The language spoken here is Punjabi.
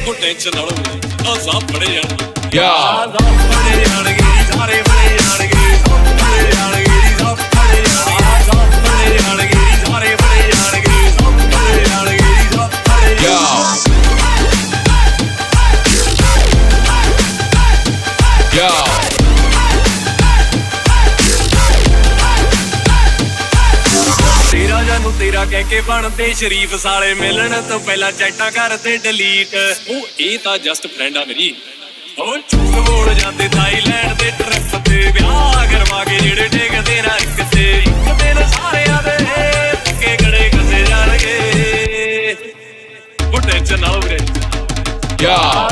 ਉਹ ਟੈਨਸ਼ਨ ਨਾ ਲਓ ਆ ਸਾਹ ਫੜੇ ਜਾਣਗੇ ਯਾ ਫੜੇ ਜਾਣਗੇ ਸਾਰੇ ਫੜੇ ਜਾਣਗੇ ਫੜੇ ਜਾਣਗੇ ਸਭ ਫੜੇ ਜਾਣਗੇ ਸਭ ਫੜੇ ਜਾਣਗੇ ਸਾਰੇ ਫੜੇ ਜਾਣਗੇ ਸਭ ਫੜੇ ਜਾਣਗੇ ਸਭ ਫੜੇ ਯਾ ਯਾ ਤੇਰਾ ਜਾਨੂੰ ਤੇਰਾ ਕਹਿ ਕੇ ਬਣਦੇ ਸ਼ਰੀਫ ਸਾਲੇ ਮਿਲਣ ਤੋਂ ਪਹਿਲਾਂ ਚੈਟਾਂ ਕਰਦੇ ਡਿਲੀਟ ਉਹ ਇਹ ਤਾਂ ਜਸਟ ਫਰੈਂਡ ਆ ਮੇਰੀ ਉਹ ਝੂਠ ਬੋਲ ਜਾਂਦੇ ਥਾਈਲੈਂਡ ਦੇ ਟ੍ਰਿਪ ਤੇ ਵਿਆਹ ਕਰਵਾ ਕੇ ਜਿਹੜੇ ਟੇਕਦੇ ਨਾ ਇੱਕ ਦਿਨ ਸਾਰਿਆਂ ਦੇ ਕੇ ਗੜੇ ਕੱਸੇ ਜਾਣਗੇ ਉਹ ਟੈਨਸ਼ਨ ਨਾ ਲਓ ਵੀਰੇ ਯਾ